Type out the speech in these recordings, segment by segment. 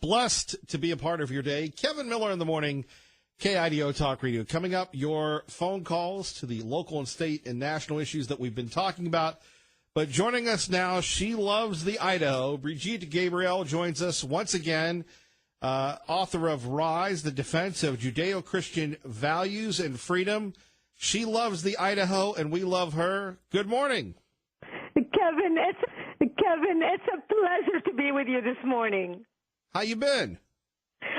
Blessed to be a part of your day. Kevin Miller in the morning, KIDO Talk Radio. Coming up, your phone calls to the local and state and national issues that we've been talking about. But joining us now, she loves the Idaho. Brigitte Gabriel joins us once again, author of Rise, the Defense of Judeo-Christian Values and Freedom. She loves the Idaho, and we love her. Good morning. Kevin, it's a pleasure to be with you this morning. How you been?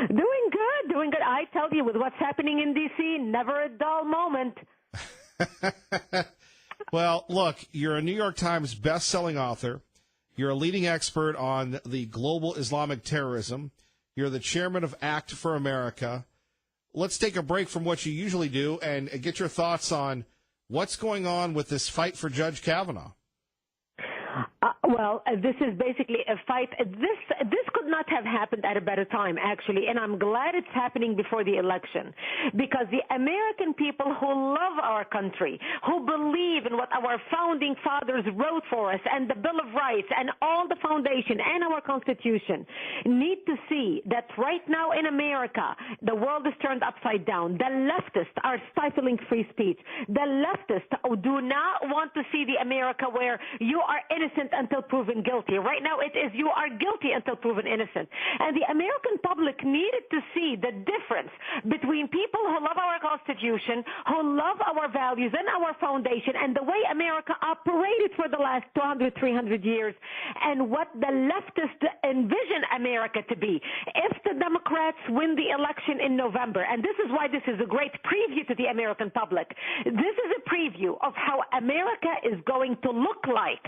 Doing good. I tell you, with what's happening in D.C., never a dull moment. Well, look, you're a New York Times best-selling author. You're a leading expert on the global Islamic terrorism. You're the chairman of ACT for America. Let's take a break from what you usually do and get your thoughts on what's going on with this fight for Judge Kavanaugh. This is basically a fight. This could not have happened at a better time, actually, and I'm glad it's happening before the election, because the American people who love our country, who believe in what our founding fathers wrote for us and the Bill of Rights and all the foundation and our Constitution, need to see that right now in America, the world is turned upside down. The leftists are stifling free speech. The leftists do not want to see the America where you are innocent until proven guilty. Right now it is you are guilty until proven innocent. And the American public needed to see the difference between people who love our Constitution, who love our values and our foundation, and the way America operated for the last 200, 300 years, and what the leftists envision America to be. If the Democrats win the election in November, and this is why this is a great preview to the American public, this is a preview of how America is going to look like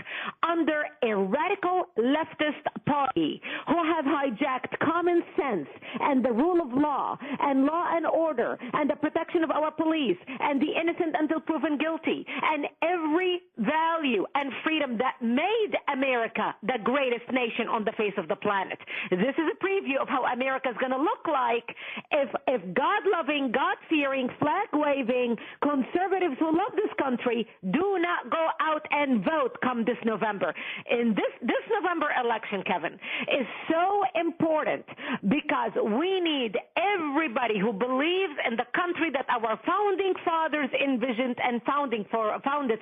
under a radical leftist party who have hijacked common sense and the rule of law and order and the protection of our police and the innocent until proven guilty and every value and freedom that made America the greatest nation on the face of the planet. This is a preview of how America is going to look like if God-loving, God-fearing, flag-waving conservatives who love this country do not go out and vote come this November. In this November election, Kevin, is so important because we need everybody who believes in the country that our founding fathers envisioned and founded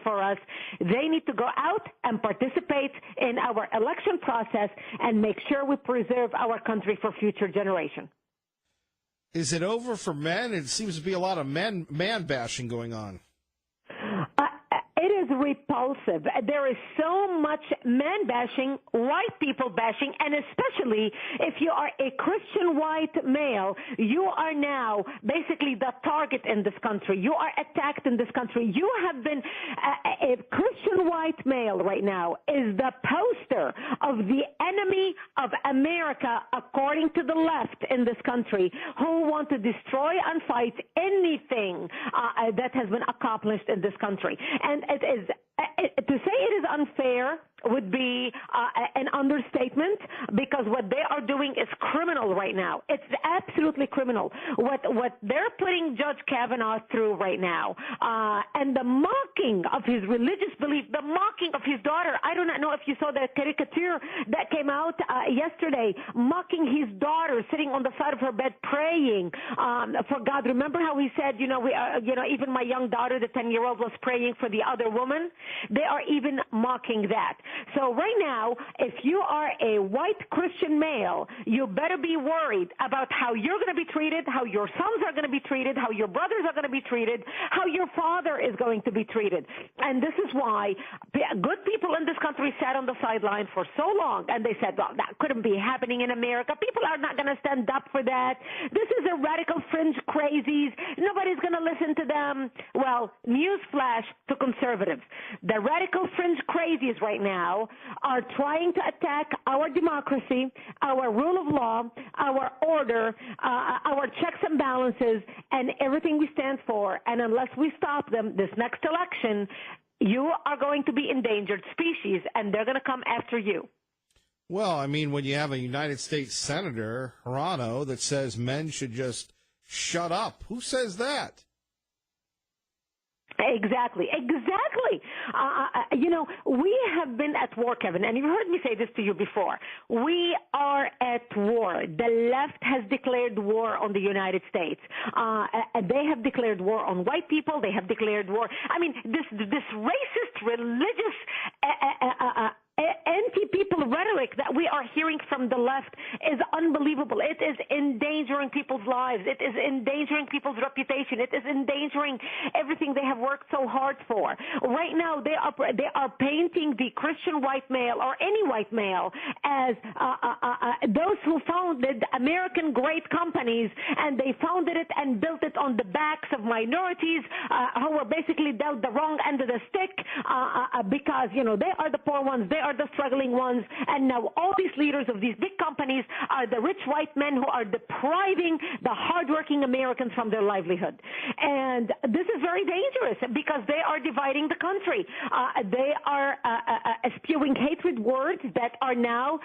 for us. They need to go out and participate in our election process and make sure we preserve our country for future generations. Is it over for men? It seems to be a lot of man bashing going on. It is repulsive. There is so much man bashing, white people bashing, and especially if you are a Christian white male, you are now basically the target in this country. You are attacked in this country. You have been a Christian white male right now is the poster of the enemy of America, according to the left in this country, who want to destroy and fight anything that has been accomplished in this country. And it is to say it is unfair would be an understatement, because what they are doing is criminal right now. It's absolutely criminal. What they're putting Judge Kavanaugh through right now, and the mocking of his religious belief, the mocking of his daughter. I do not know if you saw the caricature that came out yesterday, mocking his daughter sitting on the side of her bed praying for God. Remember how he said, even my young daughter, the 10-year-old, was praying for the other woman? They are even mocking that. So right now, if you are a white Christian male, you better be worried about how you're going to be treated, how your sons are going to be treated, how your brothers are going to be treated, how your father is going to be treated. And this is why good people in this country sat on the sideline for so long, and they said, well, that couldn't be happening in America. People are not going to stand up for that. This is a radical fringe crazies. Nobody's going to listen to them. Well, newsflash to conservatives. The radical fringe crazies right now are trying to attack our democracy, our rule of law, our order, our checks and balances, and everything we stand for. And unless we stop them this next election, you are going to be endangered species, and they're going to come after you. Well, I mean, when you have a United States Senator, Hirano, that says men should just shut up, who says that? Exactly. We have been at war, Kevin, and you've heard me say this to you before. We are at war. The left has declared war on the United States. They have declared war on white people. They have declared war. I mean, this racist, religious, anti-people rhetoric that we are hearing from the left is unbelievable. It is endangering people's lives. It is endangering people's reputation. It is endangering everything they have worked so hard for. Right now, they are painting the Christian white male or any white male as those who founded American great companies, and they founded it and built it on the backs of minorities who were basically dealt the wrong end of the stick because, they are the poor ones. They are the struggling ones, and now all these leaders of these big companies are the rich white men who are depriving the hardworking Americans from their livelihood. And this is very dangerous because they are dividing the country. They are spewing hatred words that are now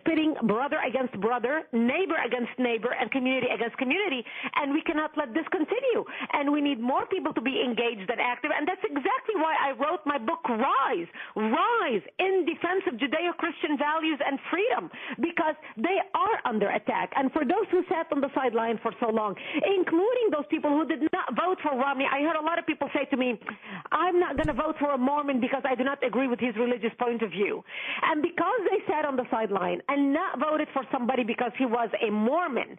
pitting brother against brother, neighbor against neighbor, and community against community, and we cannot let this continue. And we need more people to be engaged and active, and that's exactly why I wrote my book, Rise, in defense of Judeo-Christian values and freedom, because they are under attack. And for those who sat on the sideline for so long, including those people who did not vote for Romney, I heard a lot of people say to me, I'm not going to vote for a Mormon because I do not agree with his religious point of view. And because they sat on the sideline and not voted for somebody because he was a Mormon,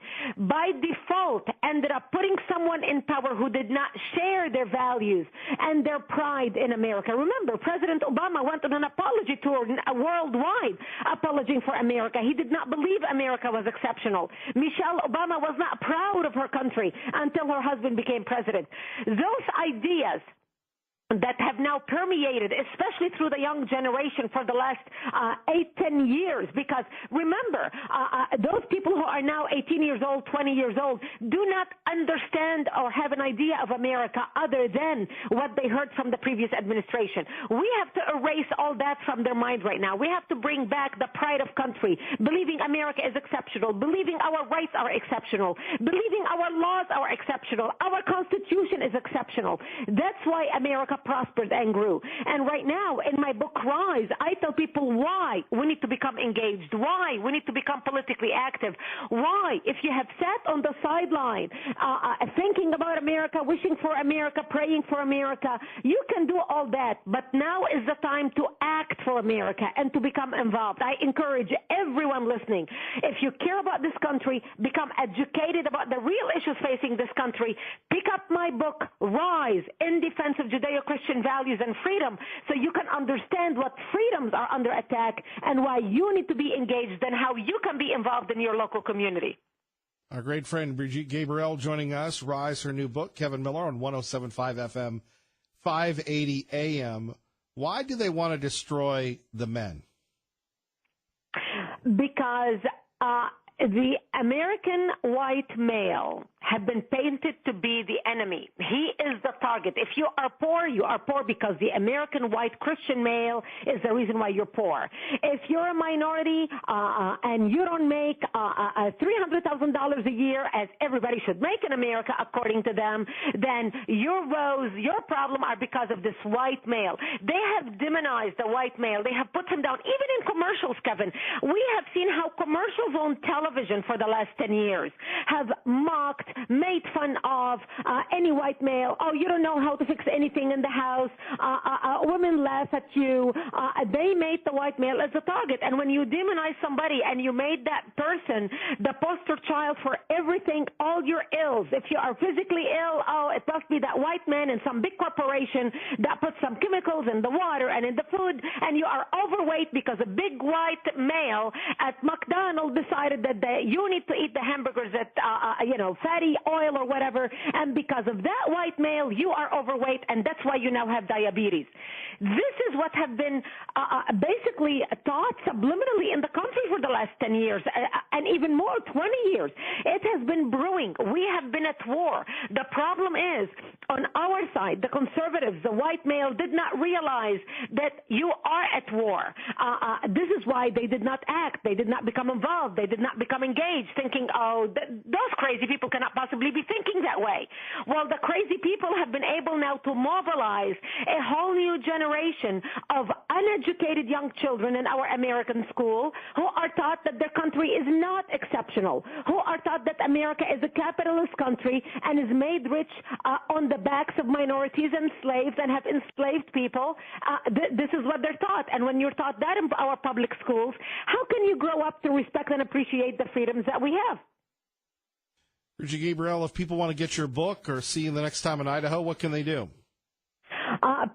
by default ended up putting someone in power who did not share their values and their pride in America. Remember, President Obama went on an apology tour worldwide apologizing for America. He did not believe America was exceptional. Michelle Obama was not proud of her country until her husband became president. Those ideas that have now permeated, especially through the young generation for the last 8-10 years. Because remember, those people who are now 18 years old, 20 years old, do not understand or have an idea of America other than what they heard from the previous administration. We have to erase all that from their mind right now. We have to bring back the pride of country, believing America is exceptional, believing our rights are exceptional, believing our laws are exceptional, our Constitution is exceptional. That's why America prospered and grew. And right now, in my book, Rise, I tell people why we need to become engaged, why we need to become politically active, why, if you have sat on the sideline thinking about America, wishing for America, praying for America, you can do all that. But now is the time to act for America and to become involved. I encourage everyone listening, if you care about this country, become educated about the real issues facing this country, pick up my book, Rise, in defense of Judeo-Christian values and freedom, so you can understand what freedoms are under attack and why you need to be engaged and how you can be involved in your local community. Our great friend Brigitte Gabriel joining us. Rise, her new book, Kevin Miller on 107.5 FM, 580 AM. Why do they want to destroy the men? Because the American white male have been painted to be the enemy. He is the target. If you are poor because the American white Christian male is the reason why you're poor. If you're a minority and you don't make $300,000 a year, as everybody should make in America according to them, then your woes, your problem are because of this white male. They have demonized the white male. They have put him down. Even in commercials, Kevin, we have seen how commercials on television for the last 10 years have mocked, made fun of any white male. Oh, you don't know how to fix anything in the house. Women laugh at you. They made the white male as a target. And when you demonize somebody and you made that person the poster child for everything, all your ills, if you are physically ill, oh, it must be that white man in some big corporation that puts some chemicals in the water and in the food, and you are overweight because a big white male at McDonald's decided that you need to eat the hamburgers at, fatty oil or whatever, and because of that white male, you are overweight, and that's why you now have diabetes. This is what have been basically taught subliminally in the country for the last 10 years, and even more, 20 years. It has been brewing. We have been at war. The problem is on our side, the conservatives, the white male, did not realize that you are at war. This is why they did not act. They did not become involved. They did not become engaged, thinking, those crazy people cannot possibly be thinking that way. Well, the crazy people have been able now to mobilize a whole new generation of uneducated young children in our American school who are taught that their country is not exceptional, who are taught that America is a capitalist country and is made rich on the backs of minorities and slaves and have enslaved people. This is what they're taught. And when you're taught that in our public schools, how can you grow up to respect and appreciate the freedoms that we have? Bridget Gabriel, if people want to get your book or see you the next time in Idaho, what can they do?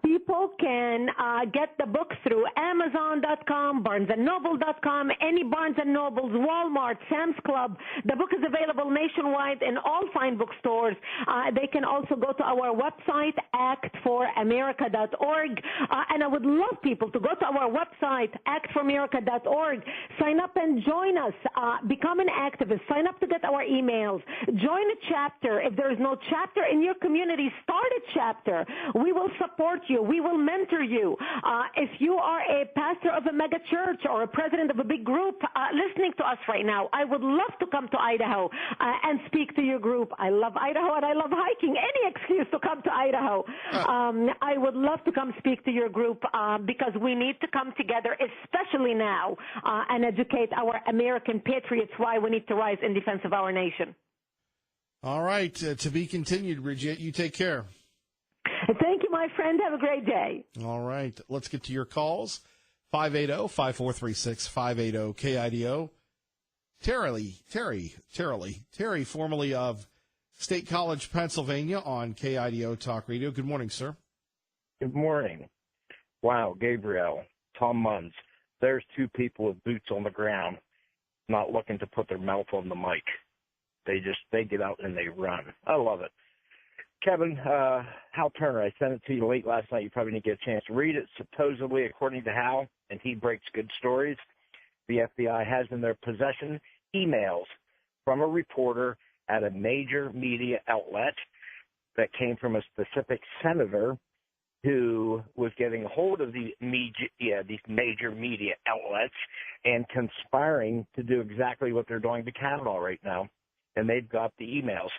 People can get the book through Amazon.com, BarnesandNoble.com, any Barnes & Nobles, Walmart, Sam's Club. The book is available nationwide in all fine bookstores. They can also go to our website, actforamerica.org. And I would love people to go to our website, actforamerica.org, sign up and join us. Become an activist. Sign up to get our emails. Join a chapter. If there is no chapter in your community, start a chapter. We will support you. We will mentor you. If you are a pastor of a mega church or a president of a big group listening to us right now, I would love to come to Idaho and speak to your group. I love Idaho and I love hiking. Any excuse to come to Idaho. I would love to come speak to your group because we need to come together, especially now, and educate our American patriots why we need to rise in defense of our nation. All right. To be continued, Bridget. You take care. Thank you, my friend. Have a great day. All right. Let's get to your calls. 580-5436, 580-KIDO. Terry, formerly of State College, Pennsylvania, on KIDO Talk Radio. Good morning, sir. Good morning. Wow, Gabriel, Tom Munns. There's two people with boots on the ground not looking to put their mouth on the mic. They get out and they run. I love it. Kevin, Hal Turner, I sent it to you late last night. You probably didn't get a chance to read it. Supposedly, according to Hal, and he breaks good stories, the FBI has in their possession emails from a reporter at a major media outlet that came from a specific senator who was getting a hold of these major media outlets and conspiring to do exactly what they're doing to Kavanaugh right now. And they've got the emails.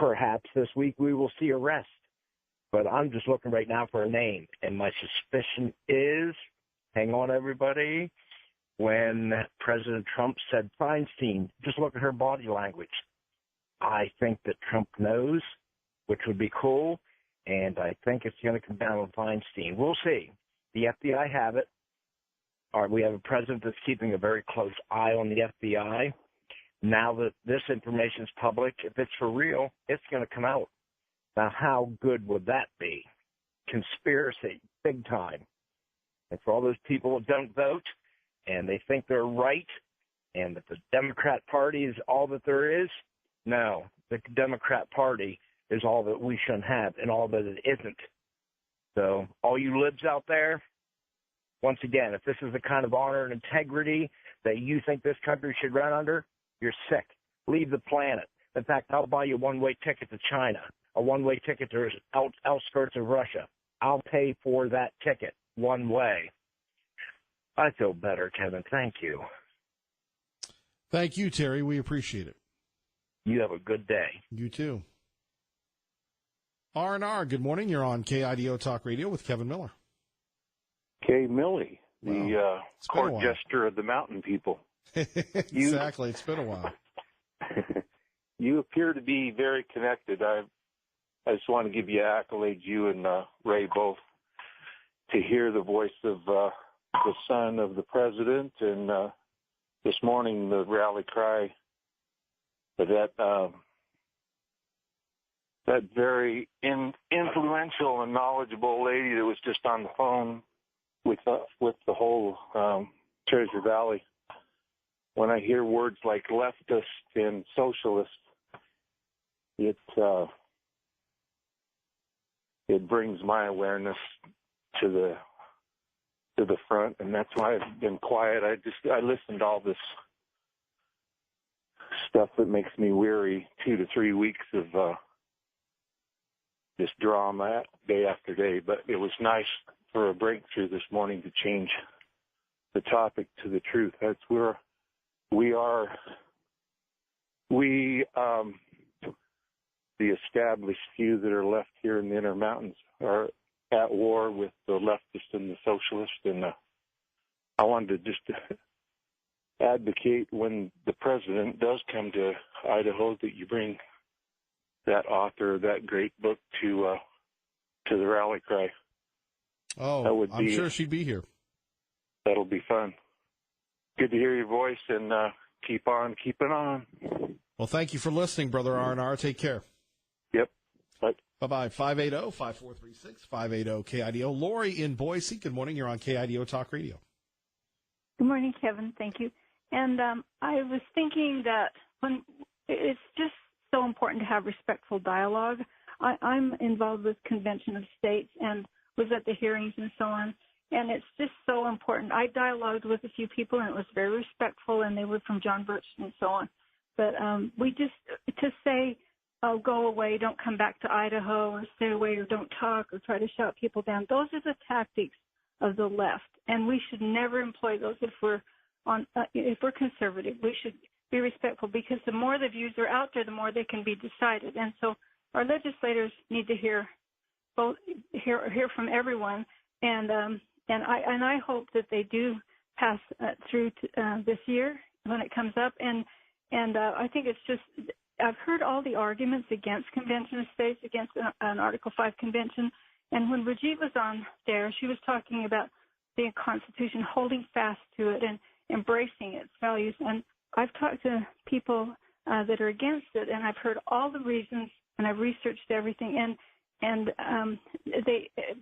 Perhaps this week we will see arrest. But I'm just looking right now for a name. And my suspicion is, hang on everybody, when President Trump said Feinstein, just look at her body language. I think that Trump knows, which would be cool. And I think it's going to come down on Feinstein. We'll see. The FBI have it. We have a president that's keeping a very close eye on the FBI. Now that this information is public, if it's for real, it's going to come out. Now, how good would that be? Conspiracy, big time. And for all those people who don't vote and they think they're right and that the Democrat Party is all that there is, no, the Democrat Party is all that we shouldn't have and all that it isn't. So all you libs out there, once again, if this is the kind of honor and integrity that you think this country should run under, you're sick. Leave the planet. In fact, I'll buy you a one-way ticket to China, a one-way ticket to outskirts of Russia. I'll pay for that ticket one way. I feel better, Kevin. Thank you. Thank you, Terry. We appreciate it. You have a good day. You too. R&R, good morning. You're on KIDO Talk Radio with Kevin Miller. Kay Millie, the court jester of the mountain people. Exactly. It's been a while. You appear to be very connected. I just want to give you accolades, you and Ray both, to hear the voice of the son of the president. And this morning, the rally cry that very influential and knowledgeable lady that was just on the phone with the whole Treasure Valley. When I hear words like leftist and socialist, it brings my awareness to the front, and that's why I've been quiet. I listened to all this stuff that makes me weary. 2 to 3 weeks of this drama day after day. But it was nice for a breakthrough this morning to change the topic to the truth. That's where we are. The established few that are left here in the Intermountains are at war with the leftists and the socialists. And I wanted to just advocate when the president does come to Idaho that you bring that author of that great book to the rally cry. Oh, I'm sure she'd be here. That'll be fun. Good to hear your voice, and keep on keeping on. Well, thank you for listening, Brother R&R. Take care. Yep. Bye. Bye-bye. 580-5436, 580-KIDO. Lori in Boise, good morning. You're on KIDO Talk Radio. Good morning, Kevin. Thank you. And I was thinking that when it's just so important to have respectful dialogue. I'm involved with Convention of States and was at the hearings and so on. And it's just so important. I dialogued with a few people, and it was very respectful, and they were from John Birch and so on. But we just, to say, oh, go away, don't come back to Idaho, or stay away, or don't talk, or try to shout people down, those are the tactics of the left. And we should never employ those if we're conservative. We should be respectful, because the more the views are out there, the more they can be decided. And so our legislators need to hear from everyone, and I hope that they do pass through this year when it comes up. And I think it's just, I've heard all the arguments against Convention of States, against an Article 5 convention. And when Brigitte was on there, she was talking about the Constitution, holding fast to it and embracing its values. And I've talked to people that are against it, and I've heard all the reasons, and I've researched everything. And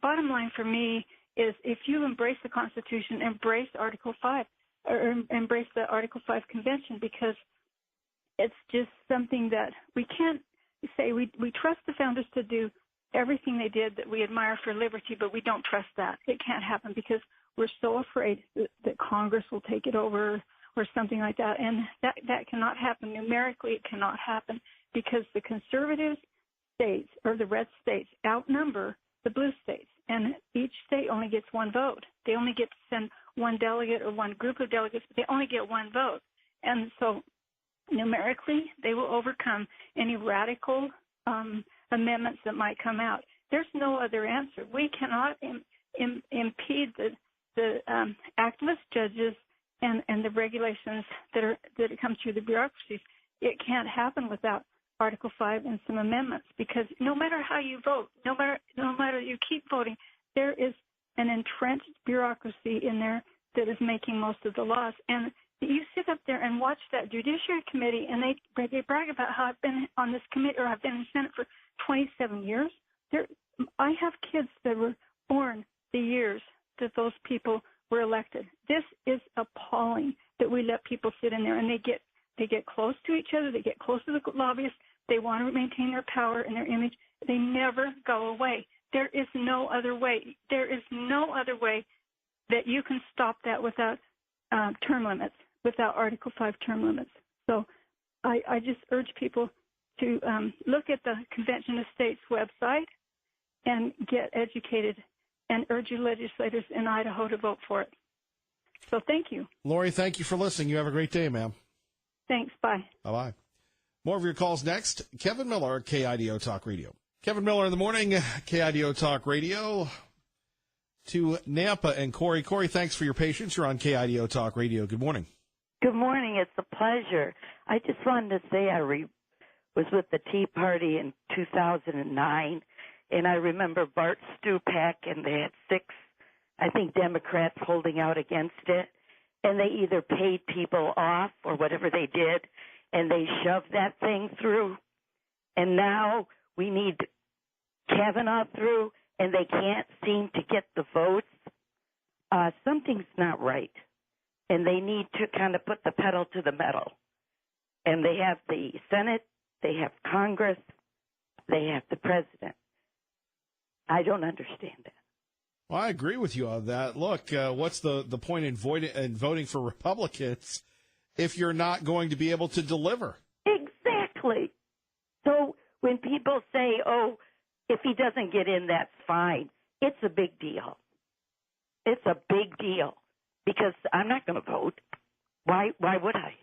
bottom line for me is, if you embrace the Constitution, embrace Article 5, or embrace the Article 5 Convention, because it's just something that we can't say. We trust the founders to do everything they did that we admire for liberty, but we don't trust that. It can't happen because we're so afraid that Congress will take it over or something like that. And that cannot happen. Numerically, it cannot happen, because the conservative states, or the red states, outnumber the blue states. And each state only gets one vote. They only get to send one delegate or one group of delegates, but they only get one vote. And so numerically, they will overcome any radical amendments that might come out. There's no other answer. We cannot impede the activist judges and the regulations that come through the bureaucracies. It can't happen without Article 5 and some amendments, because no matter how you vote, no matter you keep voting, there is an entrenched bureaucracy in there that is making most of the laws. And you sit up there and watch that Judiciary Committee, and they brag about how I've been on this committee, or I've been in the Senate for 27 years. I have kids that were born the years that those people were elected. This is appalling that we let people sit in there, and they get close to each other. They get close to the lobbyists. They want to maintain their power and their image. They never go away. There is no other way. There is no other way that you can stop that without term limits, without Article 5 term limits. So I just urge people to look at the Convention of States website and get educated, and urge your legislators in Idaho to vote for it. So thank you. Lori, thank you for listening. You have a great day, ma'am. Thanks. Bye. Bye-bye. More of your calls next. Kevin Miller, KIDO Talk Radio. Kevin Miller in the morning, KIDO Talk Radio. To Nampa and Corey. Corey, thanks for your patience. You're on KIDO Talk Radio. Good morning. Good morning. It's a pleasure. I just wanted to say I was with the Tea Party in 2009, and I remember Bart Stupak, and they had 6, I think, Democrats holding out against it, and they either paid people off or whatever they did, and they shoved that thing through. And now we need Kavanaugh through, and they can't seem to get the votes. Something's not right, and they need to kind of put the pedal to the metal. And they have the Senate, they have Congress, they have the president. I don't understand it. Well, I agree with you on that. Look, what's the point in voting for Republicans if you're not going to be able to deliver? Exactly. So when people say, oh, If he doesn't get in, that's fine. It's a big deal. It's a big deal because I'm not going to vote. Why would I?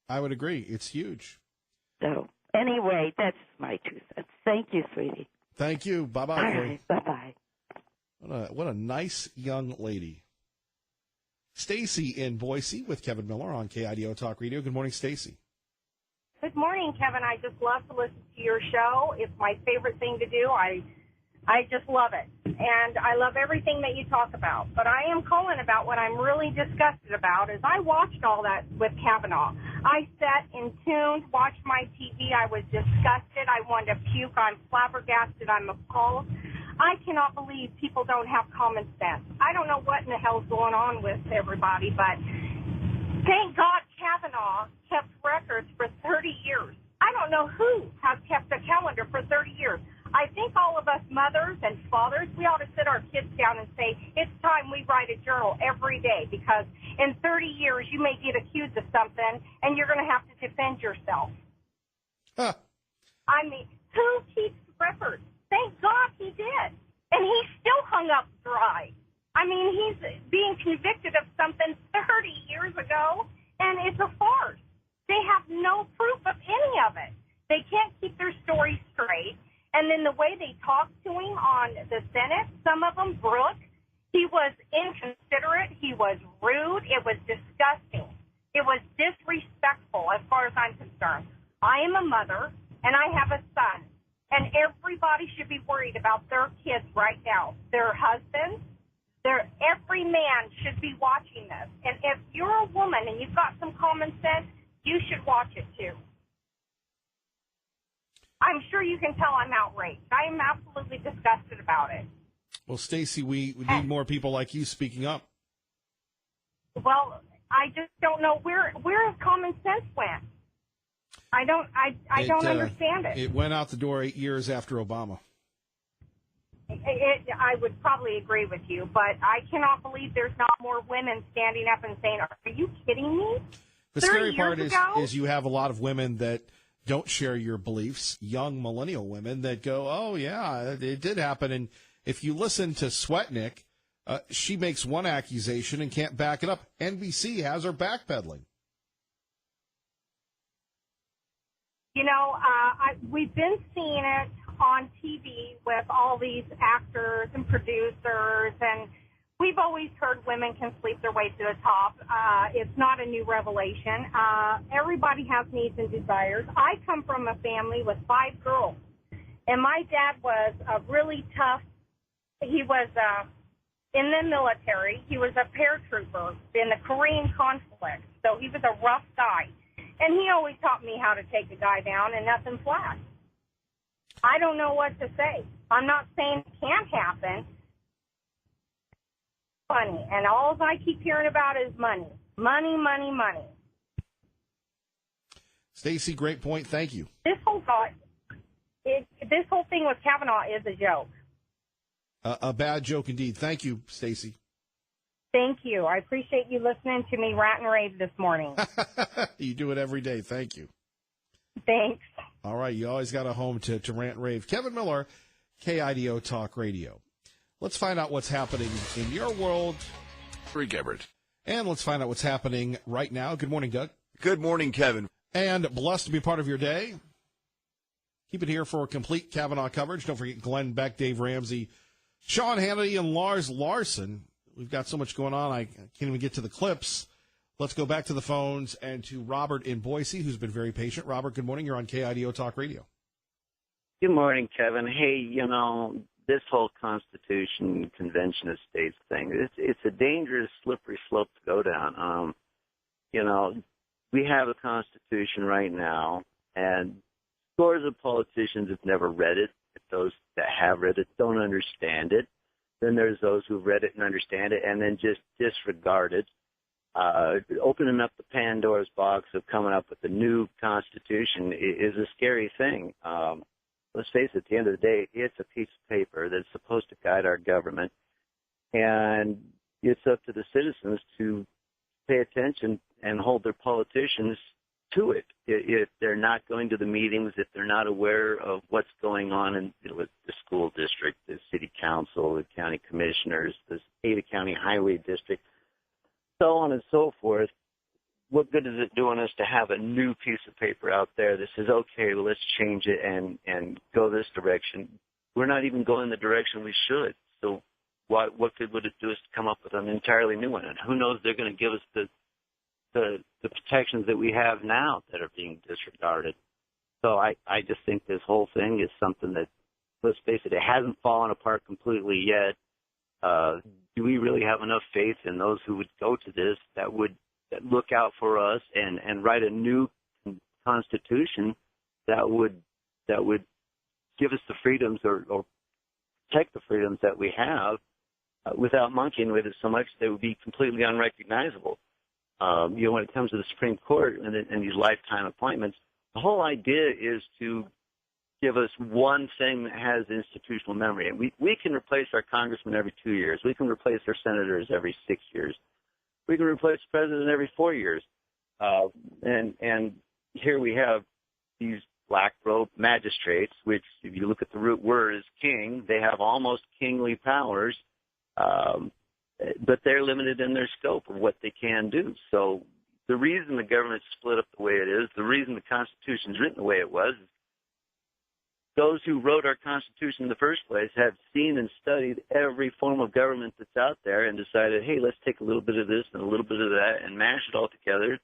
I would agree. It's huge. So anyway, that's my 2 cents. Thank you, sweetie. Thank you. Bye-bye. All right, bye-bye. What a nice young lady. Stacy in Boise with Kevin Miller on KIDO Talk Radio. Good morning, Stacy. Good morning, Kevin. I just love to listen to your show. It's my favorite thing to do. I just love it. And I love everything that you talk about. But I am calling about what I'm really disgusted about is I watched all that with Kavanaugh. I sat in tuned, watched my TV. I was disgusted. I wanted to puke. I'm flabbergasted. I'm appalled. I cannot believe people don't have common sense. I don't know what in the hell's going on with everybody, but thank God Kavanaugh kept records for 30 years. I don't know who has kept a calendar for 30 years. I think all of us mothers and fathers, we ought to sit our kids down and say, it's time we write a journal every day because in 30 years you may get accused of something and you're going to have to defend yourself. Huh. I mean, who keeps records? Thank God he did. And he's still hung up dry. I mean, he's being convicted of something 30 years ago, and it's a farce. They have no proof of any of it. They can't keep their story straight. And then the way they talk to him on the Senate, some of them, Brooke, he was inconsiderate. He was rude. It was disgusting. It was disrespectful as far as I'm concerned. I am a mother, and I have a son. And everybody should be worried about their kids right now, their husbands. Every man should be watching this. And if you're a woman and you've got some common sense, you should watch it too. I'm sure you can tell I'm outraged. I am absolutely disgusted about it. Well, Stacy, we need more people like you speaking up. Well, I just don't know where common sense went. I don't understand it. It went out the door 8 years after Obama. I would probably agree with you, but I cannot believe there's not more women standing up and saying, are you kidding me? The scary part is you have a lot of women that don't share your beliefs, young millennial women that go, oh, yeah, it did happen. And if you listen to Swetnick, she makes one accusation and can't back it up. NBC has her backpedaling. You know, we've been seeing it on TV with all these actors and producers, and we've always heard women can sleep their way to the top. It's not a new revelation. Everybody has needs and desires. I come from a family with 5 girls, and my dad was a really tough. He was in the military. He was a paratrooper in the Korean conflict, so he was a rough guy. And he always taught me how to take a guy down and nothing flat. I don't know what to say. I'm not saying it can't happen. Money. And all I keep hearing about is money. Money, money, money. Stacy, great point. Thank you. This whole thing with Kavanaugh is a joke. A bad joke indeed. Thank you, Stacy. Thank you. I appreciate you listening to me rant and rave this morning. You do it every day. Thank you. Thanks. All right. You always got a home to rant and rave. Kevin Miller, KIDO Talk Radio. Let's find out what's happening in your world. Rick Everett. And let's find out what's happening right now. Good morning, Doug. Good morning, Kevin. And blessed to be part of your day. Keep it here for complete Kavanaugh coverage. Don't forget Glenn Beck, Dave Ramsey, Sean Hannity, and Lars Larson. We've got so much going on, I can't even get to the clips. Let's go back to the phones and to Robert in Boise, who's been very patient. Robert, good morning. You're on KIDO Talk Radio. Good morning, Kevin. Hey, this whole Constitution, Convention of States thing, it's a dangerous, slippery slope to go down. We have a Constitution right now, and scores of politicians have never read it. Those that have read it don't understand it. Then there's those who've read it and understand it and then just disregard it. Opening up the Pandora's box of coming up with a new Constitution is a scary thing. Let's face it, at the end of the day, it's a piece of paper that's supposed to guide our government, and it's up to the citizens to pay attention and hold their politicians to it. If they're not going to the meetings, if they're not aware of what's going on with the school district, the city council, the county commissioners, the Ada County Highway District, so on and so forth, what good is it doing us to have a new piece of paper out there that says, okay, well, let's change it and go this direction? We're not even going the direction we should. So what good would it do us to come up with an entirely new one? And who knows, they're going to give us the protections that we have now that are being disregarded. So I just think this whole thing is something that, let's face it hasn't fallen apart completely yet. Do we really have enough faith in those who would go to this that look out for us and write a new constitution that would give us the freedoms or protect the freedoms that we have without monkeying with it so much they would be completely unrecognizable? When it comes to the Supreme Court and these lifetime appointments, the whole idea is to give us one thing that has institutional memory. And we can replace our congressman every 2 years. We can replace our senators every 6 years. We can replace the president every 4 years. And here we have these black-robed magistrates, which, if you look at the root word, is king. They have almost kingly powers, but they're limited in their scope of what they can do. So the reason the government's split up the way it is, the reason the Constitution's written the way it was, those who wrote our Constitution in the first place have seen and studied every form of government that's out there and decided, hey, let's take a little bit of this and a little bit of that and mash it all together.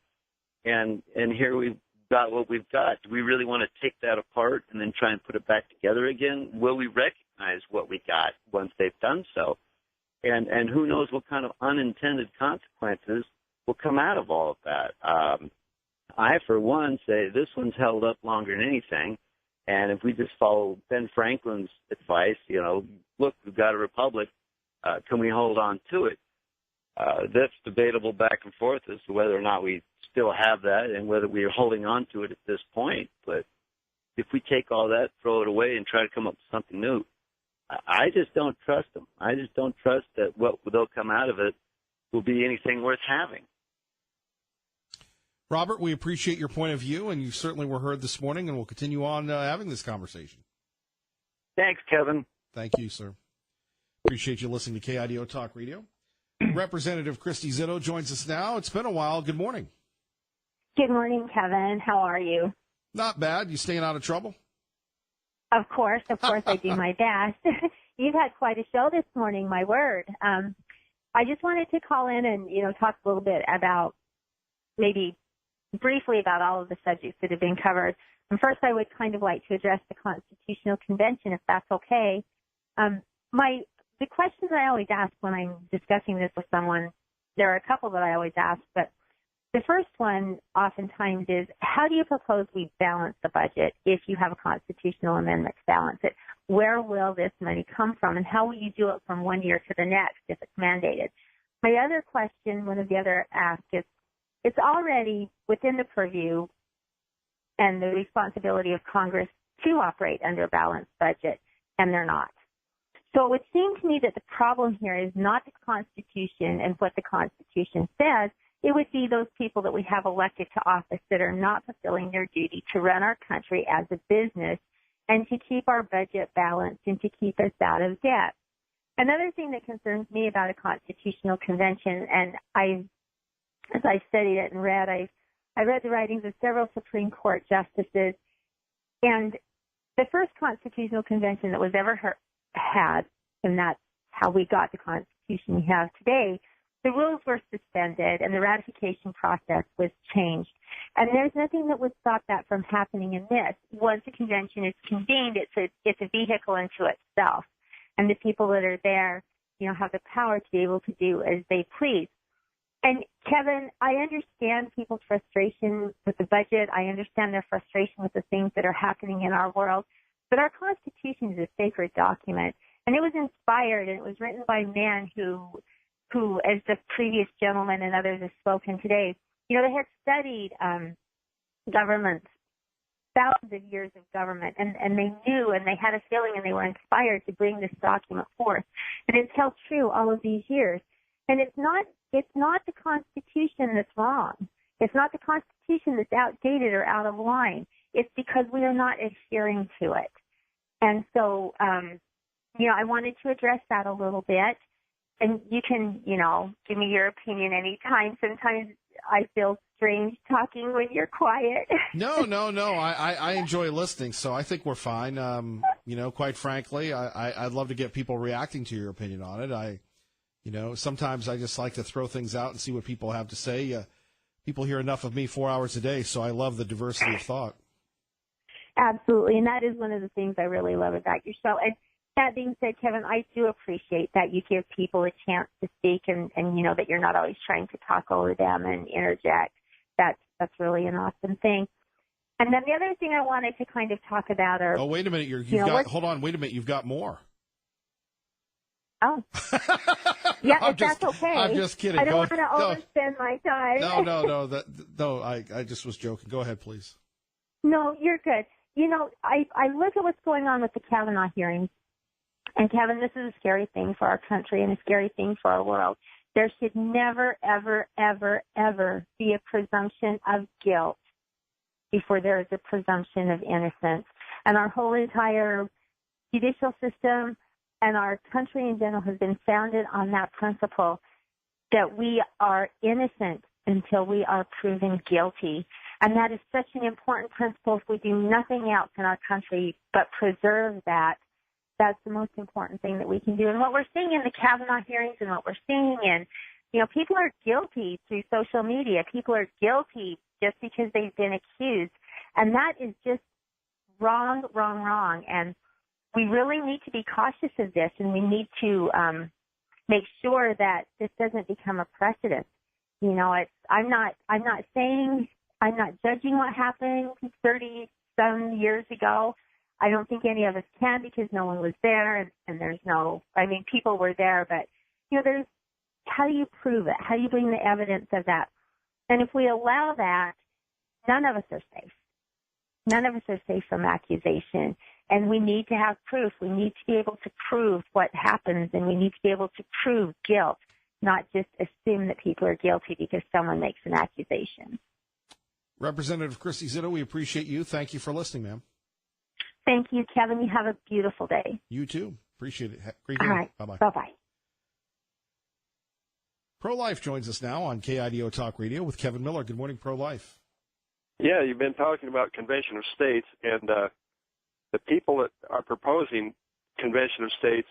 And here we've got what we've got. Do we really want to take that apart and then try and put it back together again? Will we recognize what we got once they've done so? And who knows what kind of unintended consequences will come out of all of that. I, for one, say this one's held up longer than anything. And if we just follow Ben Franklin's advice, look, we've got a republic. Can we hold on to it? That's debatable back and forth as to whether or not we still have that and whether we are holding on to it at this point. But if we take all that, throw it away, and try to come up with something new, I just don't trust them. I just don't trust that what will come out of it will be anything worth having. Robert, we appreciate your point of view, and you certainly were heard this morning, and we'll continue on having this conversation. Thanks, Kevin. Thank you, sir. Appreciate you listening to KIDO Talk Radio. Representative Christy Zitto joins us now. It's been a while. Good morning. Good morning, Kevin. How are you? Not bad. You staying out of trouble? Of course, I do my best. You've had quite a show this morning, my word. I just wanted to call in and, talk a little bit about maybe briefly about all of the subjects that have been covered. And first, I would kind of like to address the Constitutional Convention, if that's okay. The questions I always ask when I'm discussing this with someone, there are a couple that I always ask, but the first one oftentimes is, how do you propose we balance the budget if you have a constitutional amendment to balance it? Where will this money come from, and how will you do it from one year to the next if it's mandated? My other question, one of the other asks, is, it's already within the purview and the responsibility of Congress to operate under a balanced budget, and they're not. So it would seem to me that the problem here is not the Constitution and what the Constitution says. It would be those people that we have elected to office that are not fulfilling their duty to run our country as a business and to keep our budget balanced and to keep us out of debt. Another thing that concerns me about a constitutional convention, and as I studied it and read, I read the writings of several Supreme Court justices, and the first constitutional convention that was ever had, and that's how we got the Constitution we have today, the rules were suspended and the ratification process was changed. And there's nothing that would stop that from happening in this. Once a convention is convened, it's a vehicle unto itself. And the people that are there, have the power to be able to do as they please. And Kevin, I understand people's frustration with the budget. I understand their frustration with the things that are happening in our world. But our Constitution is a sacred document. And it was inspired and it was written by men who, as the previous gentleman and others have spoken today, they had studied governments, thousands of years of government, and they knew and they had a feeling and they were inspired to bring this document forth. And it's held true all of these years. And it's not the Constitution that's wrong. It's not the Constitution that's outdated or out of line. It's because we are not adhering to it. And so, I wanted to address that a little bit. And you can, give me your opinion anytime. Sometimes I feel strange talking when you're quiet. No. I enjoy listening, so I think we're fine. Quite frankly, I'd love to get people reacting to your opinion on it. Sometimes I just like to throw things out and see what people have to say. People hear enough of me 4 hours a day, so I love the diversity of thought. Absolutely, and that is one of the things I really love about your show. And that being said, Kevin, I do appreciate that you give people a chance to speak and that you're not always trying to talk over them and interject. That's really an awesome thing. And then the other thing I wanted to kind of talk about are... Oh, wait a minute. Hold on. Wait a minute. You've got more. Oh. Yeah, that's okay. I'm just kidding. I don't want to overspend my time. No. I just was joking. Go ahead, please. No, you're good. I look at what's going on with the Kavanaugh hearings. And, Kevin, this is a scary thing for our country and a scary thing for our world. There should never, ever, ever, ever be a presumption of guilt before there is a presumption of innocence. And our whole entire judicial system and our country in general has been founded on that principle that we are innocent until we are proven guilty. And that is such an important principle. If we do nothing else in our country but preserve that, that's the most important thing that we can do. And what we're seeing in the Kavanaugh hearings and what we're seeing in, people are guilty through social media. People are guilty just because they've been accused. And that is just wrong. And we really need to be cautious of this, and we need to make sure that this doesn't become a precedent. I'm not judging what happened 30-some years ago. I don't think any of us can because no one was there, and people were there, but, there's, how do you prove it? How do you bring the evidence of that? And if we allow that, none of us are safe. None of us are safe from accusation, and we need to have proof. We need to be able to prove what happens, and we need to be able to prove guilt, not just assume that people are guilty because someone makes an accusation. Representative Christy Zito, we appreciate you. Thank you for listening, ma'am. Thank you, Kevin. You have a beautiful day. You too. Appreciate it. Great day. All right. Bye-bye. Bye-bye. Pro-Life joins us now on KIDO Talk Radio with Kevin Miller. Good morning, Pro-Life. Yeah, you've been talking about Convention of States, and the people that are proposing Convention of States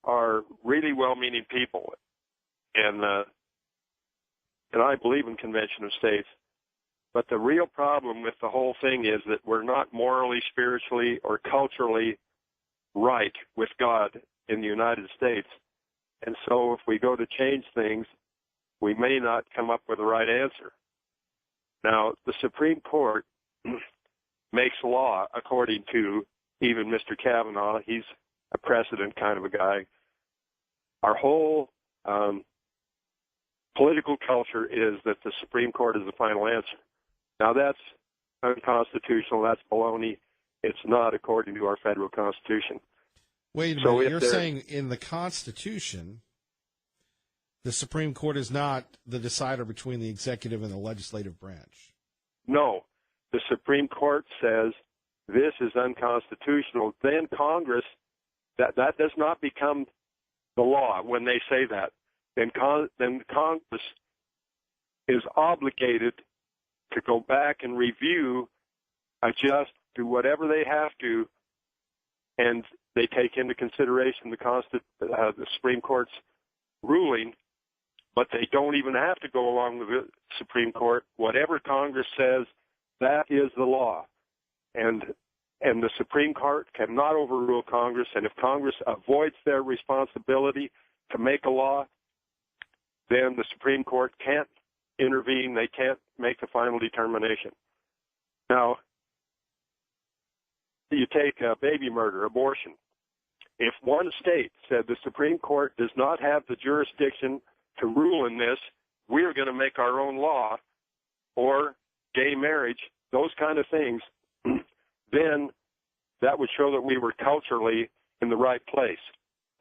are really well-meaning people, and I believe in Convention of States. But the real problem with the whole thing is that we're not morally, spiritually, or culturally right with God in the United States. And so if we go to change things, we may not come up with the right answer. Now, the Supreme Court makes law according to even Mr. Kavanaugh. He's a precedent kind of a guy. Our whole political culture is that the Supreme Court is the final answer. Now, that's unconstitutional. That's baloney. It's not according to our federal Constitution. Wait a minute. You're saying in the Constitution, the Supreme Court is not the decider between the executive and the legislative branch? No. The Supreme Court says this is unconstitutional. Then Congress, that does not become the law when they say that. Then Congress is obligated to go back and review, adjust, do whatever they have to, and they take into consideration the Supreme Court's ruling, but they don't even have to go along with the Supreme Court. Whatever Congress says, that is the law. And the Supreme Court cannot overrule Congress, and if Congress avoids their responsibility to make a law, then the Supreme Court can't intervene. They can't make the final determination. Now, you take baby murder, abortion. If one state said the Supreme Court does not have the jurisdiction to rule in this, we're going to make our own law, or gay marriage, those kind of things, then that would show that we were culturally in the right place.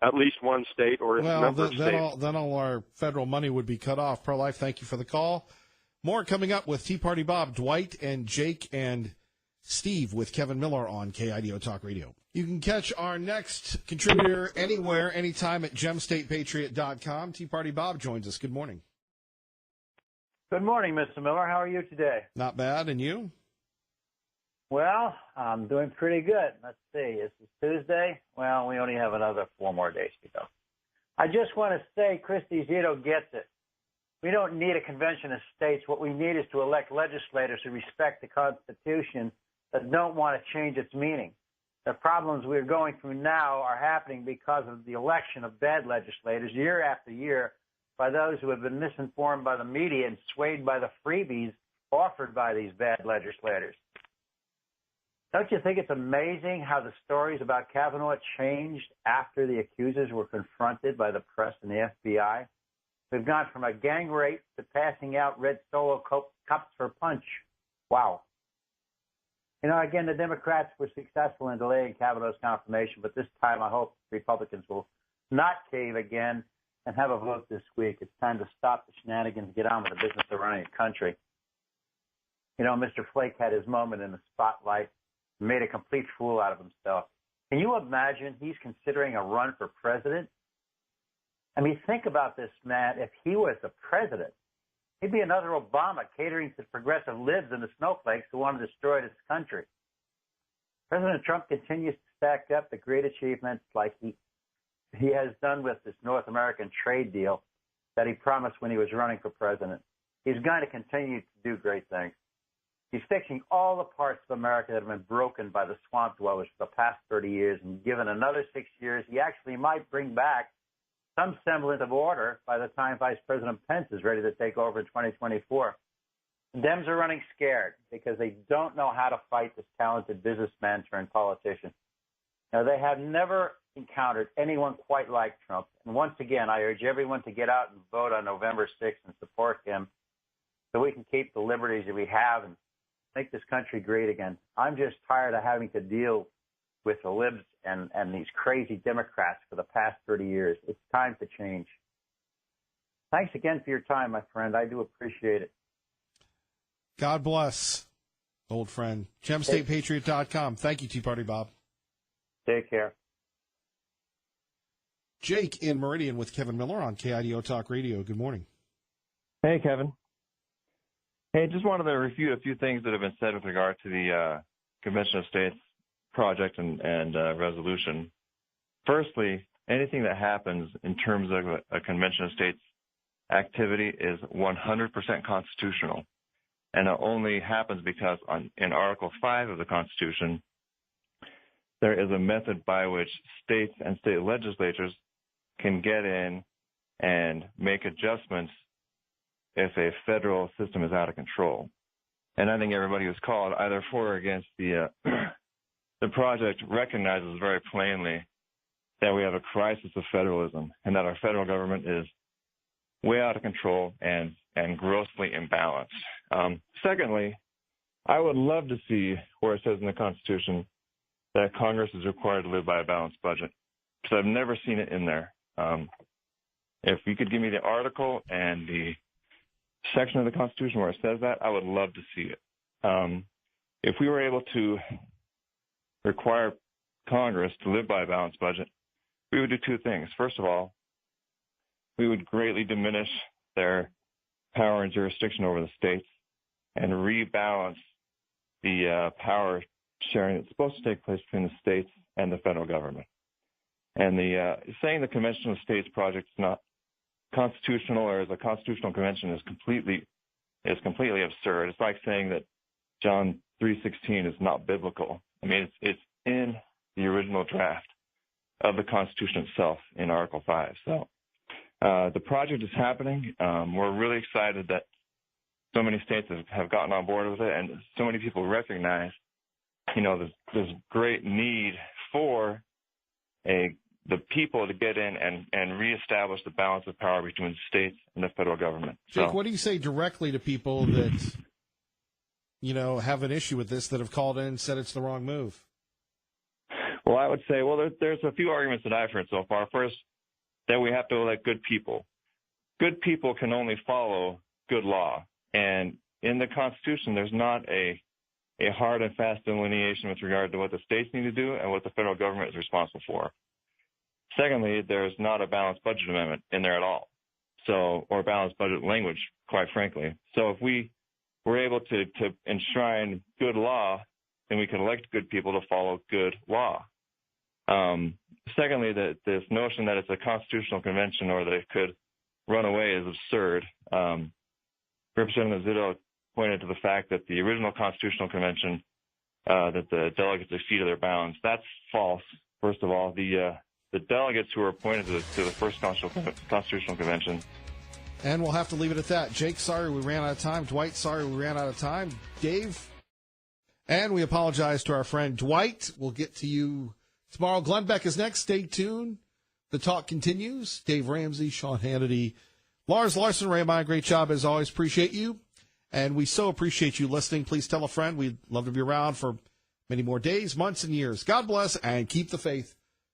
At least one state or a number of states. Then all our federal money would be cut off. Pro-Life, thank you for the call. More coming up with Tea Party Bob, Dwight, and Jake, and Steve with Kevin Miller on KIDO Talk Radio. You can catch our next contributor anywhere, anytime at gemstatepatriot.com. Tea Party Bob joins us. Good morning. Good morning, Mr. Miller. How are you today? Not bad. And you? Well, I'm doing pretty good. Let's see. This is Tuesday. Well, we only have another 4 more days to go. I just want to say Christy Zito gets it. We don't need a convention of states. What we need is to elect legislators who respect the Constitution that don't want to change its meaning. The problems we're going through now are happening because of the election of bad legislators year after year by those who have been misinformed by the media and swayed by the freebies offered by these bad legislators. Don't you think it's amazing how the stories about Kavanaugh changed after the accusers were confronted by the press and the FBI? We've gone from a gang rape to passing out red Solo cups for punch. Wow. You know, again, the Democrats were successful in delaying Kavanaugh's confirmation, but this time I hope Republicans will not cave again and have a vote this week. It's time to stop the shenanigans and get on with the business of running a country. You know, Mr. Flake had his moment in the spotlight and made a complete fool out of himself. Can you imagine he's considering a run for president? I mean, think about this, man. If he was the president, he'd be another Obama catering to progressive libs and the snowflakes who want to destroy this country. President Trump continues to stack up the great achievements like he has done with this North American trade deal that he promised when he was running for president. He's going to continue to do great things. He's fixing all the parts of America that have been broken by the swamp dwellers for the past 30 years, and given another 6 years, he actually might bring back some semblance of order by the time Vice President Pence is ready to take over in 2024. The Dems are running scared because they don't know how to fight this talented businessman turned politician. Now, they have never encountered anyone quite like Trump. And once again, I urge everyone to get out and vote on November 6th and support him so we can keep the liberties that we have and make this country great again. I'm just tired of having to deal with the libs and these crazy Democrats for the past 30 years. It's time to change. Thanks again for your time, my friend. I do appreciate it. God bless, old friend. GemStatePatriot.com. Thank you, Tea Party Bob. Take care. Jake in Meridian with Kevin Miller on KIDO Talk Radio. Good morning. Hey, Kevin. Hey, just wanted to refute a few things that have been said with regard to the Convention of States project and resolution. Firstly, anything that happens in terms of a Convention of States activity is 100% constitutional. And it only happens because in Article 5 of the Constitution, there is a method by which states and state legislatures can get in and make adjustments if a federal system is out of control. And I think everybody who's called either for or against the project recognizes very plainly that we have a crisis of federalism and that our federal government is way out of control and grossly imbalanced. Secondly, I would love to see where it says in the Constitution that Congress is required to live by a balanced budget, because I've never seen it in there. If you could give me the article and the section of the Constitution where it says that, I would love to see it. If we were able to require Congress to live by a balanced budget, we would do two things. First of all, we would greatly diminish their power and jurisdiction over the states and rebalance the power sharing that's supposed to take place between the states and the federal government. And the saying the Convention of States project is not constitutional or is a constitutional convention is completely absurd. It's like saying that John 3:16 is not biblical. I mean, it's in the original draft of the Constitution itself in Article 5. So the project is happening. We're really excited that so many states have gotten on board with it, and so many people recognize, this great need for the people to get in and reestablish the balance of power between states and the federal government. Jake, what do you say directly to people that, have an issue with this, that have called in and said it's the wrong move? Well, I would say, there's a few arguments that I've heard so far. First, that we have to elect good people. Good people can only follow good law. And in the Constitution, there's not a hard and fast delineation with regard to what the states need to do and what the federal government is responsible for. Secondly, there's not a balanced budget amendment in there at all. Or balanced budget language, quite frankly. So if we were able to enshrine good law, then we can elect good people to follow good law. Secondly, this notion that it's a constitutional convention or that it could run away is absurd. Representative Zito pointed to the fact that the original constitutional convention, that the delegates exceeded their bounds. That's false. First of all, the delegates who were appointed to the first constitutional convention. And we'll have to leave it at that. Jake, sorry we ran out of time. Dwight, sorry we ran out of time. Dave, and we apologize to our friend Dwight. We'll get to you tomorrow. Glenn Beck is next. Stay tuned. The talk continues. Dave Ramsey, Sean Hannity, Lars Larson, Ray Meyer, great job as always. Appreciate you. And we so appreciate you listening. Please tell a friend. We'd love to be around for many more days, months, and years. God bless and keep the faith.